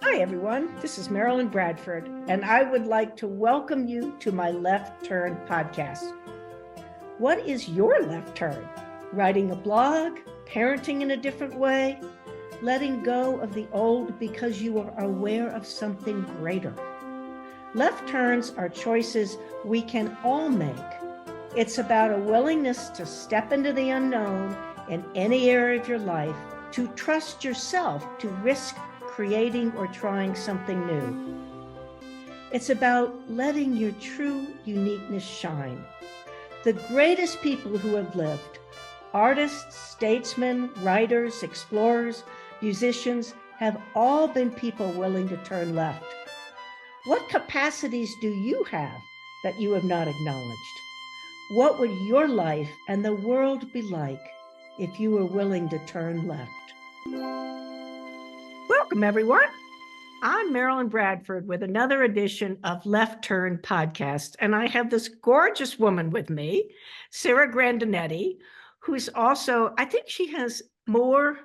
Hi, everyone. This is Marilyn Bradford, and I would like to welcome you to my Left Turn podcast. What is your left turn? Writing a blog, parenting in a different way, letting go of the old because you are aware of something greater. Left turns are choices we can all make. It's about a willingness to step into the unknown in any area of your life, to trust yourself, to risk creating or trying something new. It's about letting your true uniqueness shine. The greatest people who have lived, artists, statesmen, writers, explorers, musicians, have all been people willing to turn left. What capacities do you have that you have not acknowledged? What would your life and the world be like if you were willing to turn left? Welcome, everyone. I'm Marilyn Bradford with another edition of Left Turn Podcast, and I have this gorgeous woman with me, Sarah Grandinetti, who's also, I think she has more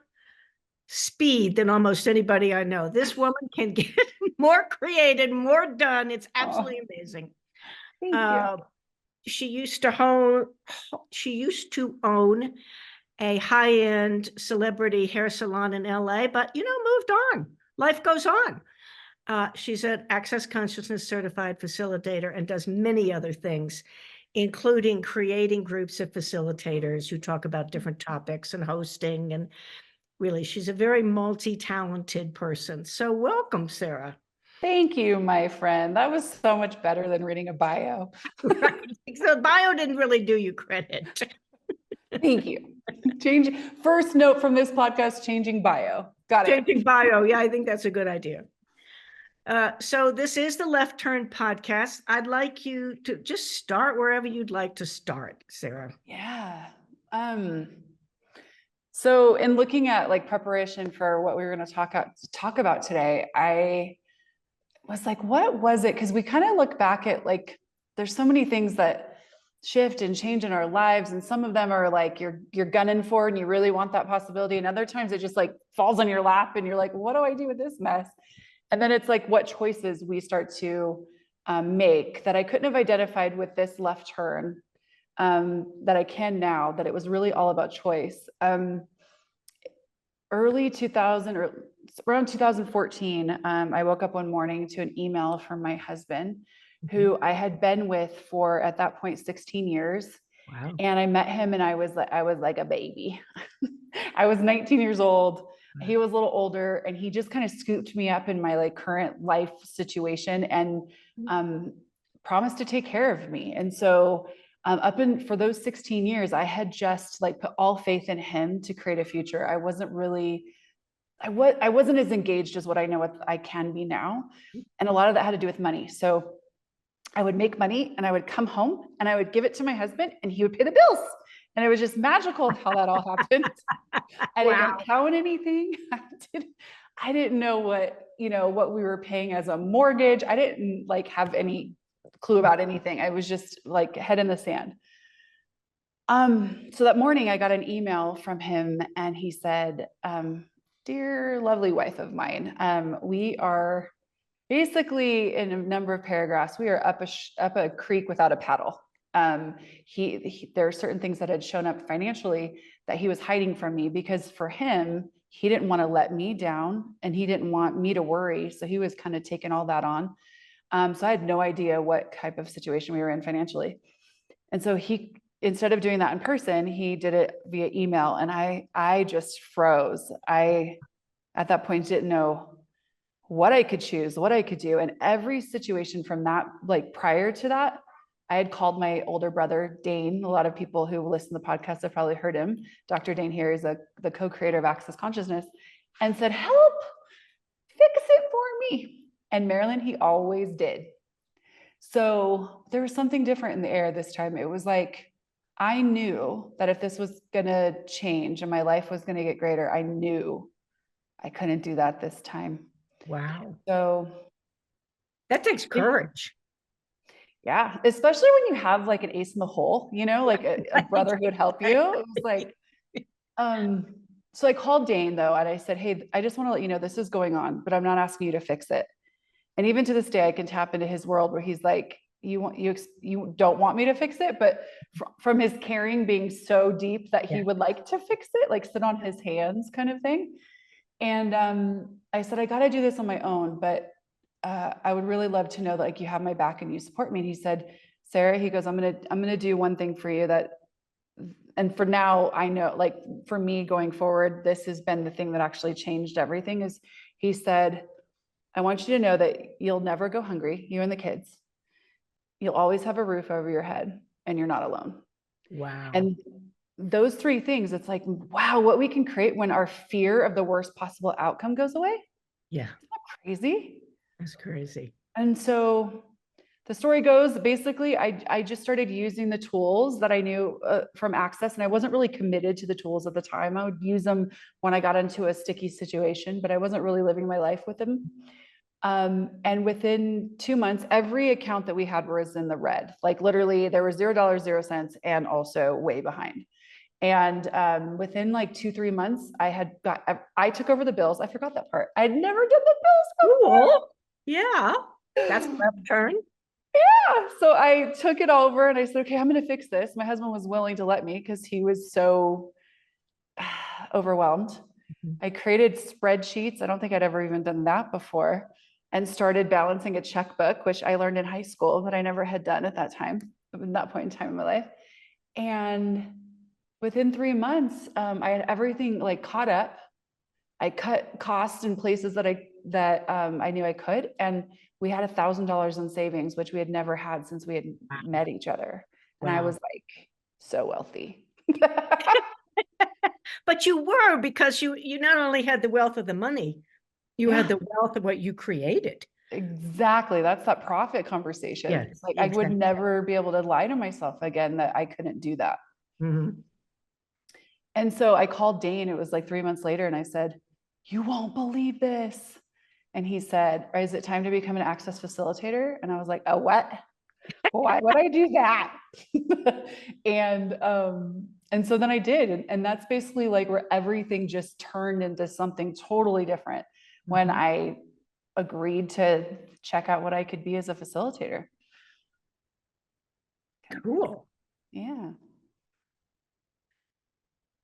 speed than almost anybody I know. This woman can get more created, more done. It's absolutely amazing. Thank you. She used to own a high-end celebrity hair salon in LA, but, moved on. Life goes on. She's an Access Consciousness certified facilitator and does many other things, including creating groups of facilitators who talk about different topics and hosting. And really, she's a very multi-talented person. So welcome, Sarah. Thank you, my friend. That was so much better than reading a bio. Right. So bio didn't really do you credit. Thank you. First note from this podcast, changing bio. Got it. Changing bio. Yeah, I think that's a good idea. So this is the Left Turn podcast. I'd like you to just start wherever you'd like to start, Sarah. Yeah. So in looking at like preparation for what we were going to talk about today, I was like, what was it? Because we kind of look back at like, there's so many things that shift and change in our lives. And some of them are like, you're gunning for and you really want that possibility. And other times it just like falls on your lap and you're like, what do I do with this mess? And then it's like what choices we start to make that I couldn't have identified with this left turn that I can now, that it was really all about choice. Early 2000 or around 2014, I woke up one morning to an email from my husband, who I had been with for, at that point, 16 years. Wow. And I met him and I was like a baby. I was 19 years old. He was a little older and he just kind of scooped me up in my like current life situation and promised to take care of me. And so for those 16 years, I had just like put all faith in him to create a future. I wasn't as engaged as what I know I can be now. And a lot of that had to do with money. So I would make money and I would come home and I would give it to my husband and he would pay the bills. And it was just magical how that all happened. I didn't count anything. I didn't know what we were paying as a mortgage. I didn't like have any clue about anything. I was just like head in the sand. So that morning I got an email from him and he said, dear lovely wife of mine, we are basically in a number of paragraphs, we are up a creek without a paddle. There are certain things that had shown up financially that he was hiding from me because for him, he didn't want to let me down and he didn't want me to worry. So he was kind of taking all that on. So I had no idea what type of situation we were in financially. And so instead of doing that in person, he did it via email and I just froze. At that point, didn't know what I could choose, what I could do. And every situation from that, like prior to that, I had called my older brother, Dane. A lot of people who listen to the podcast have probably heard him. Dr. Dane here is the co-creator of Access Consciousness, and said, help, fix it for me. And Marilyn, he always did. So there was something different in the air this time. It was like, I knew that if this was going to change and my life was going to get greater, I knew I couldn't do that this time. Wow. So that takes courage. Yeah. Especially when you have like an ace in the hole, like a brother who would help you. It was like, So I called Dane though, and I said, hey, I just want to let you know this is going on, but I'm not asking you to fix it. And even to this day, I can tap into his world where he's like, you don't want me to fix it, but from his caring being so deep that he would like to fix it, like sit on his hands kind of thing. And I said, I got to do this on my own, but I would really love to know that like you have my back and you support me. And he said, Sarah, he goes, I'm gonna do one thing for you that, and for now, I know, like for me going forward, this has been the thing that actually changed everything. Is he said, I want you to know that you'll never go hungry, you and the kids. You'll always have a roof over your head and you're not alone. Wow. And those three things, it's like, wow, what we can create when our fear of the worst possible outcome goes away. Yeah. Isn't that crazy? That's crazy. And so the story goes, basically, I just started using the tools that I knew from Access, and I wasn't really committed to the tools at the time. I would use them when I got into a sticky situation, but I wasn't really living my life with them. And within 2 months, every account that we had was in the red. Like literally there was $0, 0 cents, and also way behind. And within like 2-3 months, I took over the bills. I forgot that part. I'd never did the bills before. Cool. Yeah. That's a left turn. Yeah. So I took it over and I said, okay, I'm going to fix this. My husband was willing to let me because he was so overwhelmed. Mm-hmm. I created spreadsheets. I don't think I'd ever even done that before, and started balancing a checkbook, which I learned in high school that I never had done at that time, at that point in time in my life. And within 3 months, I had everything like caught up. I cut costs in places that I knew I could, and we had $1,000 in savings, which we had never had since we had met each other. And I was like so wealthy. But you were, because you not only had the wealth of the money, you had the wealth of what you created. Exactly. That's that profit conversation. Yes, like I would never be able to lie to myself again that I couldn't do that. Mm-hmm. And so I called Dane. It was like 3 months later, and I said, you won't believe this. And he said, is it time to become an Access facilitator? And I was like, oh, what? Why would I do that? And so then I did. And that's basically like where everything just turned into something totally different when I agreed to check out what I could be as a facilitator. Cool. Yeah.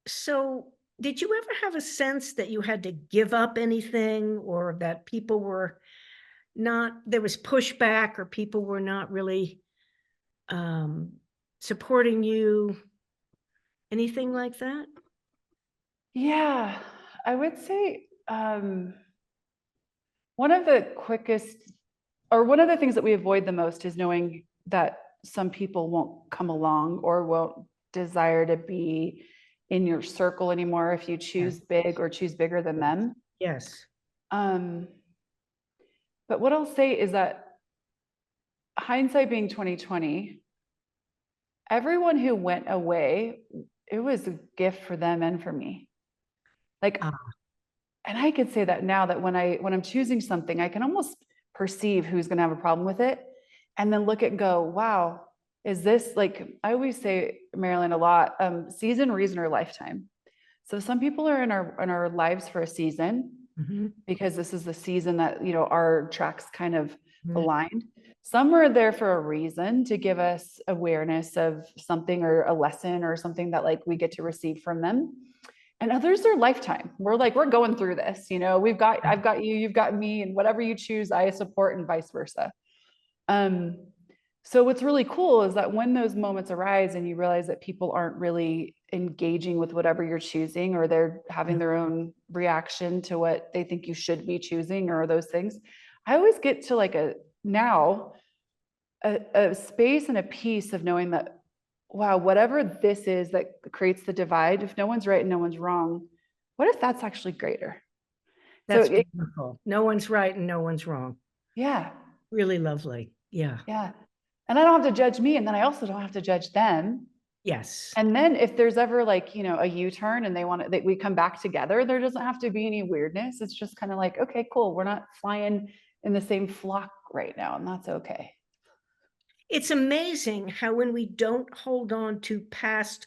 So did you ever have a sense that you had to give up anything, or that people were not, there was pushback, or people were not really supporting you? Anything like that? Yeah, I would say one of the quickest, or one of the things that we avoid the most, is knowing that some people won't come along or won't desire to be in your circle anymore if you choose big or choose bigger than them. Yes. But what I'll say is that, hindsight being 2020, everyone who went away, it was a gift for them and for me. Like, and I could say that now, that when I'm choosing something, I can almost perceive who's going to have a problem with it, and then look at and go, wow, is this, like I always say, Marilyn, a lot, season, reason, or lifetime. So some people are in our lives for a season, because this is the season that, you know, our tracks kind of aligned. Some are there for a reason, to give us awareness of something or a lesson or something that like we get to receive from them. And others are lifetime. We're like, we're going through this, you know, I've got you, you've got me, and whatever you choose, I support, and vice versa. So what's really cool is that when those moments arise and you realize that people aren't really engaging with whatever you're choosing, or they're having their own reaction to what they think you should be choosing, or those things, I always get to like a space and a peace of knowing that, wow, whatever this is that creates the divide, if no one's right and no one's wrong, what if that's actually greater? That's beautiful. No one's right and no one's wrong. Yeah. Really lovely. Yeah. Yeah. And I don't have to judge me, and then I also don't have to judge them. Yes. And then if there's ever like, you know, a U-turn and they want to, that we come back together, there doesn't have to be any weirdness. It's just kind of like, okay, cool. We're not flying in the same flock right now, and that's okay. It's amazing how, when we don't hold on to past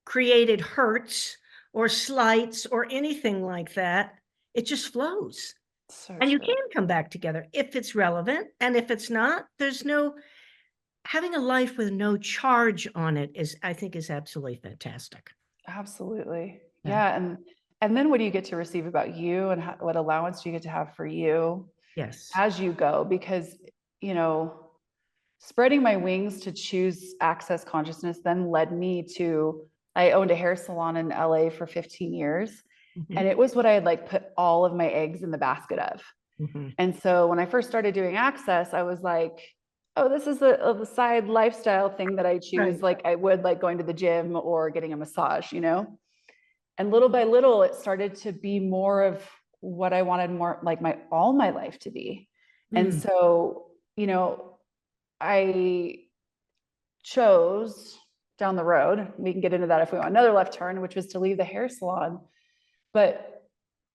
created hurts or slights or anything like that. It just flows. So And you true. can come back together if it's relevant. And if it's not, there's no, having a life with no charge on it is, I think, is absolutely fantastic. Absolutely. Yeah. Yeah. And then what do you get to receive about you, and what allowance do you get to have for you Yes. as you go? Because, you know, spreading my wings to choose access consciousness then led me to, I owned a hair salon in LA for 15 years. Mhm. And it was what I had like put all of my eggs in the basket of. Mhm. And so when I first started doing access, I was like, oh, this is a side lifestyle thing that I choose. Right. Like I would like going to the gym or getting a massage, you know? And little by little, it started to be more of what I wanted more like all my life to be. And Mm. so, you know, I chose down the road, we can get into that if we want another left turn, which was to leave the hair salon. But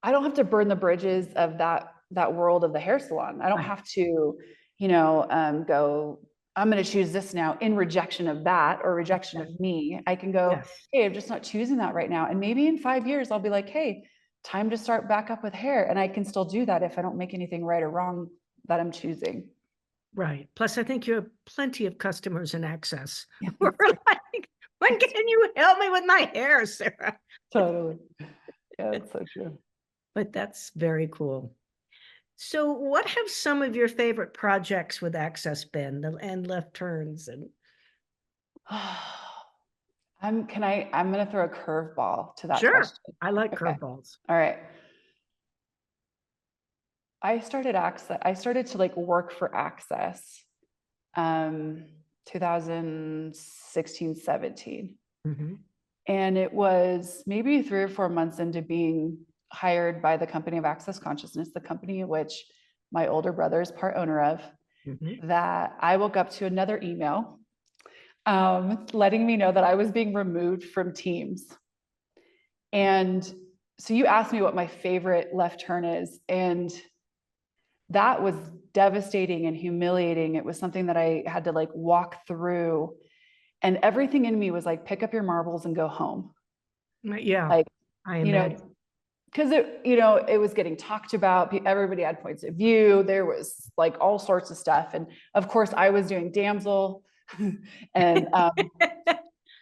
I don't have to burn the bridges of that world of the hair salon. I don't Right. have to, you know, go, I'm going to choose this now in rejection of that or rejection of me. I can go, Yes. hey, I'm just not choosing that right now. And maybe in 5 years, I'll be like, hey, time to start back up with hair. And I can still do that if I don't make anything right or wrong that I'm choosing. Right. Plus, I think you have plenty of customers in access. Yeah, We're like, when can you help me with my hair, Sarah? totally. Yeah, that's so true. But that's very cool. So what have some of your favorite projects with access been, and left turns? And I'm going to throw a curveball to that sure, question. I like Okay. curveballs. All right. I started to like work for access 2016, 17. Mm-hmm. And it was maybe 3 or 4 months into being hired by the company of Access Consciousness, the company in which my older brother is part owner of, Mm-hmm. that I woke up to another email letting me know that I was being removed from teams. And so you asked me what my favorite left turn is. And that was devastating and humiliating. It was something that I had to like walk through. And everything in me was like, pick up your marbles and go home. Yeah, Like, I you know, imagine. because it was getting talked about. Everybody had points of view. There was like all sorts of stuff. And of course, I was doing damsel and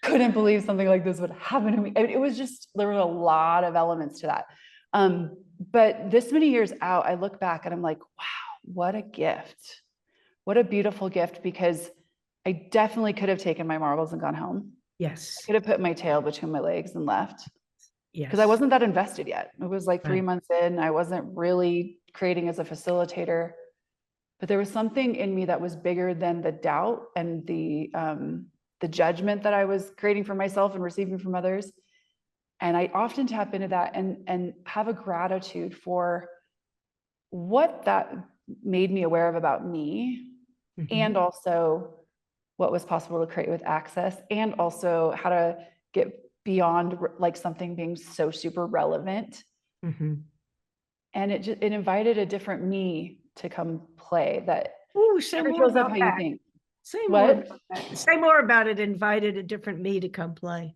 couldn't believe something like this would happen to me. I mean, it was just, there were a lot of elements to that. But this many years out, I look back and I'm like, wow, what a gift. What a beautiful gift, because I definitely could have taken my marbles and gone home. I Yes. could have put my tail between my legs and left, because I Yes. wasn't that invested yet. It was like 3 Right. months in. I wasn't really creating as a facilitator, but there was something in me that was bigger than the doubt and the judgment that I was creating for myself and receiving from others. And I often tap into that and have a gratitude for what that made me aware of about me, Mm-hmm. and also what was possible to create with access, and also how to get beyond like something being so super relevant. Mm-hmm. And it invited a different me to come play that Ooh, say never more shows up about how you that. think. Say more What? about that. Say more about it. Invited a different me to come play.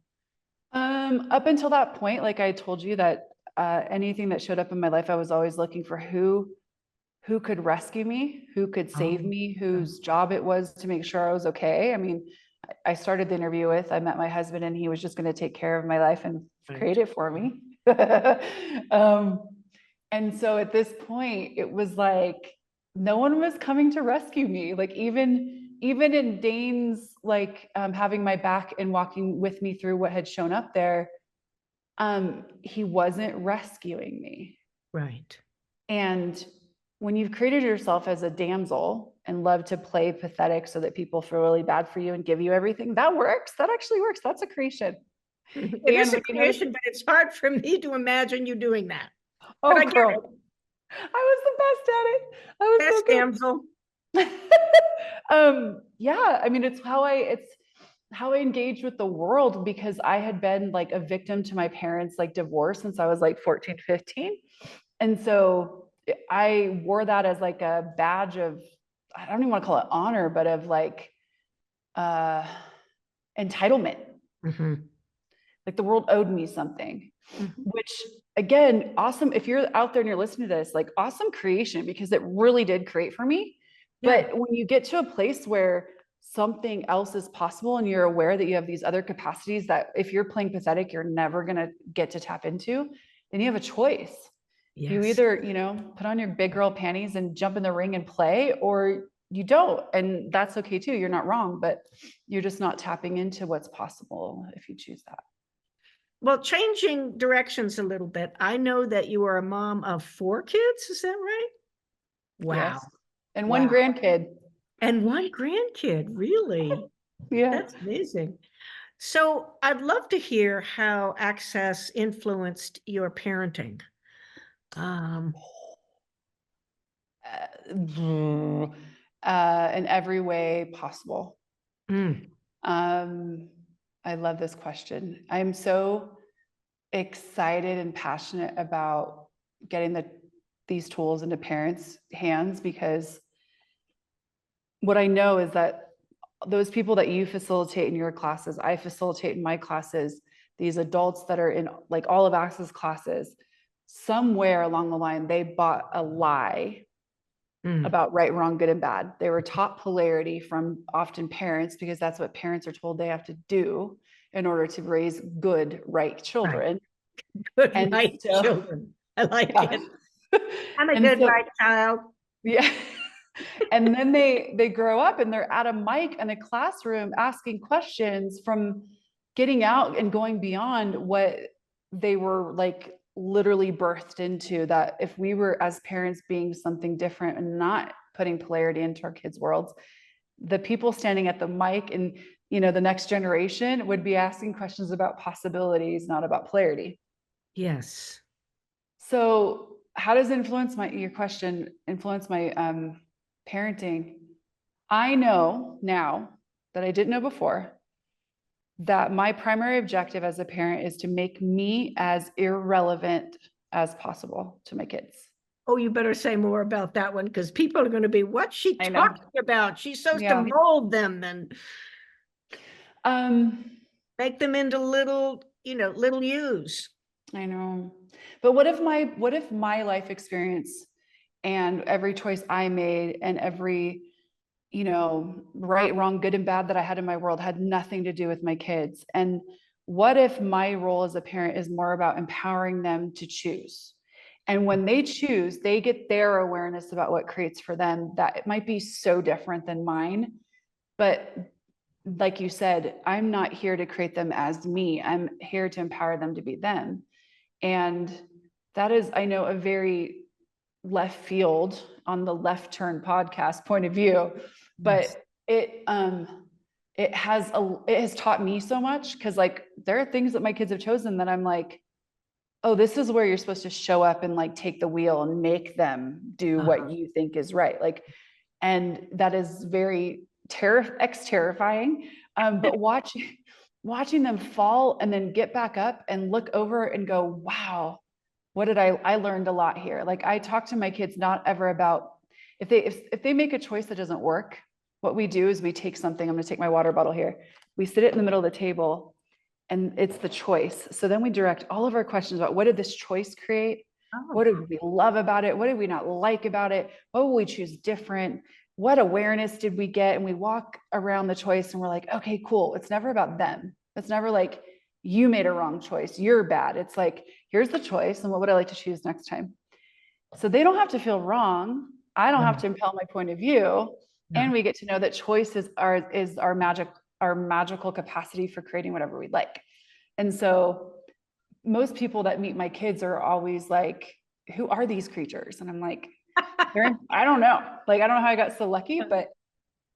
Up until that point, like I told you, that anything that showed up in my life, I was always looking for who could rescue me, who could save Oh, me, whose job it was to make sure I was okay. I mean, I started the interview with, I met my husband and he was just going to take care of my life and create right. it for me. And so at this point, it was like no one was coming to rescue me. Like even in Dane's like having my back and walking with me through what had shown up there, he wasn't rescuing me. Right. And when you've created yourself as a damsel and love to play pathetic so that people feel really bad for you and give you everything, that works. That actually works. That's a creation. It And is a when you have creation, but it's hard for me to imagine you doing that. But oh I get it. girl, I was the best at it. I was Best damsel. so good. Yeah, I mean, it's how I engaged with the world, because I had been like a victim to my parents' like divorce since I was like 14, 15. And so I wore that as like a badge of, I don't even want to call it honor, but of like uh, entitlement. Mm-hmm. like the world owed me something, Mhm. which again, awesome. If you're out there and you're listening to this, like awesome creation, because it really did create for me. Yeah. But when you get to a place where something else is possible and you're aware that you have these other capacities that if you're playing pathetic, you're never going to get to tap into, then you have a choice. You Yes. either, put on your big girl panties and jump in the ring and play, or you don't. And that's okay too. You're not wrong, but you're just not tapping into what's possible if you choose that. Well, changing directions a little bit. I know that you are a mom of 4 kids. Is that right? Wow. Yes. And Wow. one grandkid. And 1 grandkid, really? Yeah. That's amazing. So I'd love to hear how access influenced your parenting. Um, In every way possible. mm, I love this question. I'm so excited and passionate about getting these tools into parents' hands, because what I know is that those people that you facilitate in your classes, I facilitate in my classes, these adults that are in like all of Access classes, somewhere along the line, they bought a lie mm, about right, wrong, good, and bad. They were taught polarity from often parents, because that's what parents are told they have to do in order to raise good, right right. children. Good, And right so, children. I like yeah. it. I'm a And good, so, right child. yeah. And then they grow up and they're at a mic in a classroom asking questions, from getting out and going beyond what they were like literally birthed into. That if we were as parents being something different and not putting polarity into our kids' worlds, the people standing at the mic and the next generation would be asking questions about possibilities, not about polarity. Yes. So how does your question influence my parenting? I know now that I didn't know before that my primary objective as a parent is to make me as irrelevant as possible to my kids. Oh, you better say more about that one, because people are going to be, what's she I know. talking about? She's supposed to Yeah. mold them and Um, make them into little, little yous. I know. But what if my life experience and every choice I made and every, right, wrong, good and bad that I had in my world had nothing to do with my kids? And what if my role as a parent is more about empowering them to choose? And when they choose, they get their awareness about what creates for them, that it might be so different than mine. But like you said, I'm not here to create them as me. I'm here to empower them to be them. And that is, I know, a very left field on the Left Turn podcast point of view, Yes. but it has taught me so much, because like there are things that my kids have chosen that I'm like, oh, this is where you're supposed to show up and like take the wheel and make them do what you think is right. Like, and that is very terrifying. But watching them fall and then get back up and look over and go, wow, what did I learned a lot here. Like I talk to my kids not ever about if they make a choice that doesn't work, what we do is we take something. I'm going to take my water bottle here. We sit it in the middle of the table, and it's the choice. So then we direct all of our questions about what did this choice create? Oh, What did we love about it? What did we not like about it? What will we choose different? What awareness did we get? And we walk around the choice and we're like, okay, cool. It's never about them. It's never like, you made a wrong choice, you're bad. It's like, here's the choice, and what would I like to choose next time? So they don't have to feel wrong. I don't have no, to impel my point of view. And no. we get to know that choice is our magical capacity for creating whatever we like. And so most people that meet my kids are always like, who are these creatures? And I'm like, I don't know. Like, I don't know how I got so lucky, but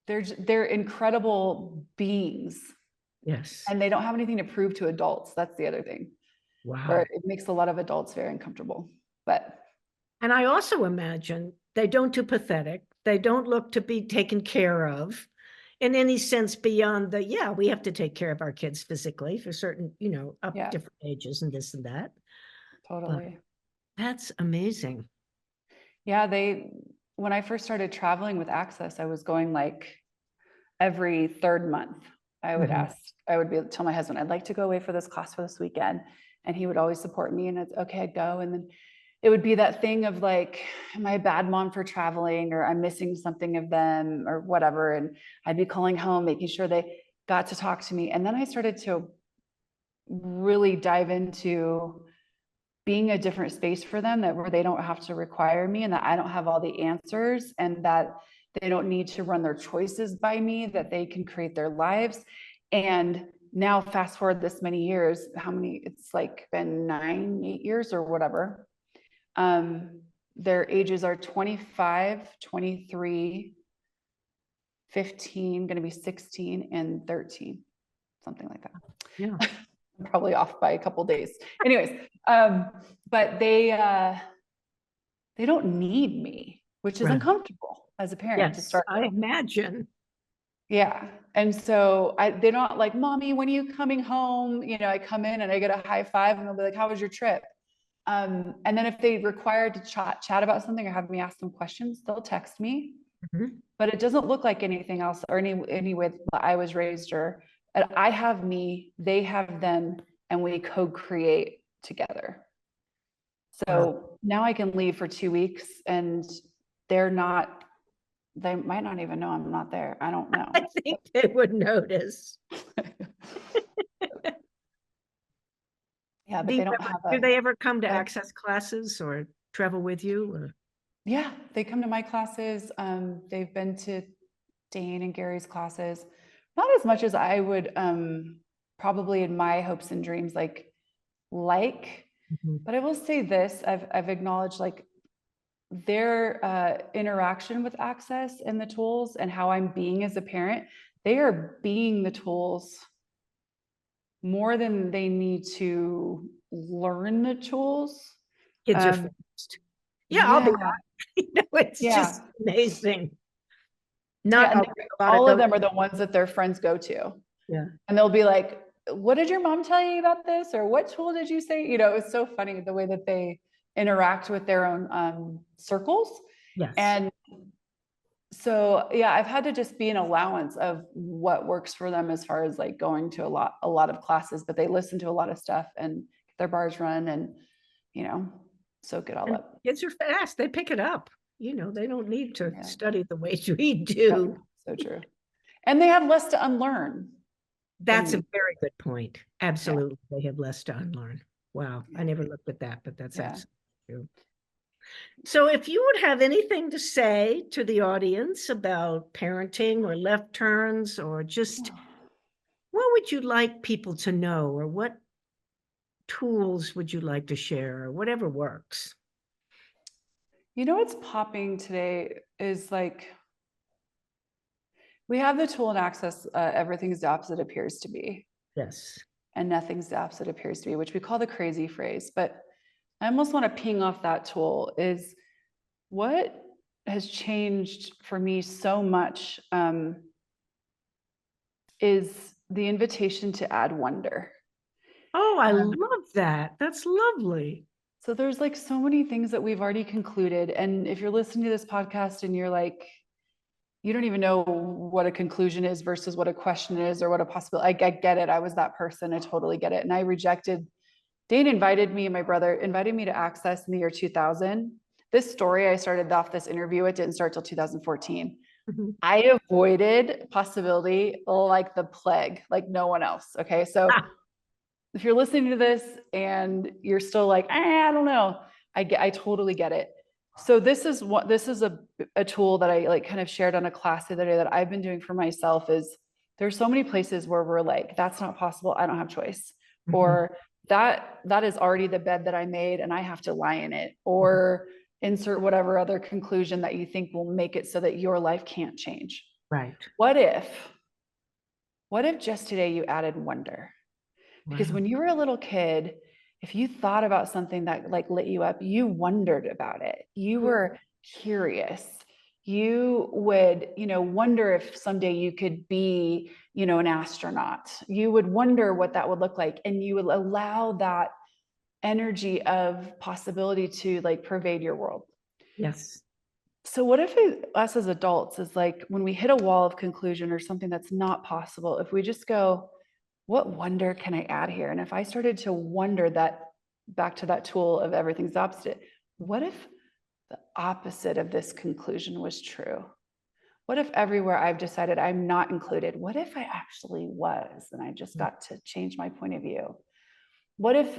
they're incredible beings, Yes. and they don't have anything to prove to adults. That's the other thing, where Wow. it makes a lot of adults very uncomfortable. But And I also imagine they don't do pathetic. They don't look to be taken care of in any sense beyond the, yeah, we have to take care of our kids physically for certain, up yeah, different ages and this and that. But totally. that's amazing. Yeah, when I first started traveling with Access, I was going like every third month. I would tell my husband, I'd like to go away for this class for this weekend. And he would always support me, and it's okay, I'd go. And then it would be that thing of like, am I a bad mom for traveling, or I'm missing something of them or whatever. And I'd be calling home, making sure they got to talk to me. And then I started to really dive into being a different space for them, that where they don't have to require me, and that I don't have all the answers, and that they don't need to run their choices by me, that they can create their lives. And now fast forward this many years, it's like been 8 years or whatever. Their ages are 25, 23, 15, going to be 16 and 13, something like that. Yeah. I'm probably off by a couple of days. Anyways, but they don't need me, which is uncomfortable as a parent to start with. I imagine. Yeah. And so they're not like, mommy, when are you coming home? You know, I come in and I get a high five, and they'll be like, how was your trip? And then if they require to chat about something or have me ask them questions, they'll text me. But it doesn't look like anything else, or any way that I was raised, or I have me, they have them, and we co-create together. So now I can leave for 2 weeks, and they might not even know I'm not there. I don't know. I think they would notice. Yeah, but they don't have do they ever come to access classes or travel with you? Or? Yeah, they come to my classes. They've been to Dane and Gary's classes, not as much as I would probably in my hopes and dreams like, but I will say this, I've acknowledged like their interaction with access and the tools, and how I'm being as a parent, they are being the tools more than they need to learn the tools. Kids are fast. I'll be honest. It's just amazing. All of them are the ones that their friends go to. Yeah. And they'll be like, what did your mom tell you about this? Or what tool did you say? You know, it's so funny the way that they interact with their own circles. Yes. And so, yeah, I've had to just be an allowance of what works for them as far as like going to a lot of classes, but they listen to a lot of stuff and get their bars run and, you know, soak it all up. Kids are fast. They pick it up. You know, they don't need to study the way we do. So true. And they have less to unlearn. That's a very good point. Absolutely. They have less to unlearn. Wow. I never looked at that, but that's absolutely true. So if you would have anything to say to the audience about parenting or left turns, or just what would you like people to know, or what tools would you like to share, or whatever works? You know, what's popping today is like, we have the tool and access, everything's the opposite appears to be. Yes. And nothing's the opposite appears to be, which we call the crazy phrase. But I almost want to ping off that tool is what has changed for me so much is the invitation to add wonder. Oh, I love that. That's lovely. So there's like so many things that we've already concluded. And if you're listening to this podcast and you're like, you don't even know what a conclusion is versus what a question is, or what a possibility, I get it. I was that person. I totally get it. And I rejected. Dane invited me, and my brother invited me to Access in the year 2000. This story, I started off this interview, it didn't start till 2014. I avoided possibility like the plague, like no one else. Okay. So if you're listening to this and you're still like, I don't know, I totally get it. So this is a tool that I like kind of shared on a class the other day that I've been doing for myself. Is there's so many places where we're like, that's not possible, I don't have choice, or that is already the bed that I made and I have to lie in it, or insert whatever other conclusion that you think will make it so that your life can't change. Right. What if just today you added wonder? Because when you were a little kid, if you thought about something that like lit you up, you wondered about it. You were curious. You would, wonder if someday you could be, an astronaut. You would wonder what that would look like. And you would allow that energy of possibility to like pervade your world. Yes. So what if us as adults is like when we hit a wall of conclusion or something that's not possible, if we just go, what wonder can I add here? And if I started to wonder that, back to that tool of everything's opposite, what if the opposite of this conclusion was true? What if everywhere I've decided I'm not included? What if I actually was, and I just got to change my point of view? What if,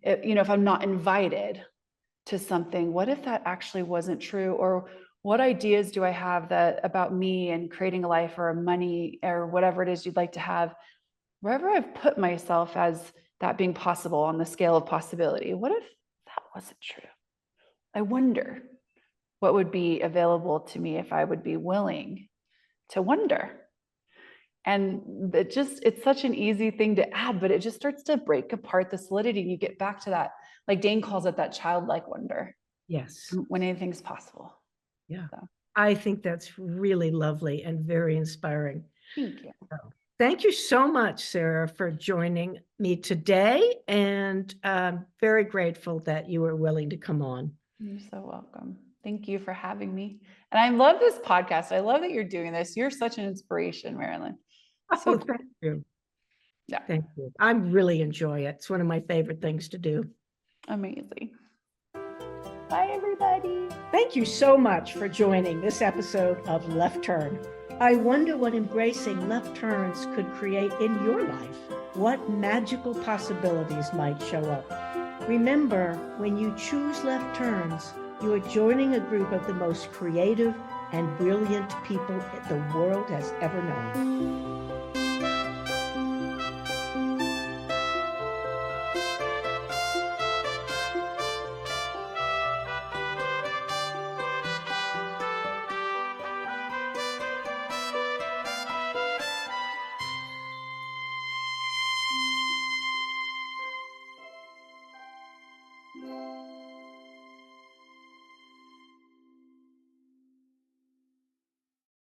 if I'm not invited to something, what if that actually wasn't true? Or what ideas do I have that about me and creating a life or money or whatever it is you'd like to have, wherever I've put myself as that being possible on the scale of possibility? What if that wasn't true? I wonder what would be available to me if I would be willing to wonder. And it's such an easy thing to add, but it just starts to break apart the solidity. And you get back to that, like Dane calls it, that childlike wonder. Yes. When anything's possible. Yeah. So. I think that's really lovely and very inspiring. Thank you. So, thank you so much, Sarah, for joining me today. And I'm very grateful that you were willing to come on. You're so welcome. Thank you for having me. And I love this podcast. I love that you're doing this. You're such an inspiration, Marilyn. So thank you. Yeah. Thank you. I really enjoy it. It's one of my favorite things to do. Amazing. Bye, everybody. Thank you so much for joining this episode of Left Turn. I wonder what embracing left turns could create in your life. What magical possibilities might show up. Remember, when you choose left turns, you are joining a group of the most creative and brilliant people the world has ever known.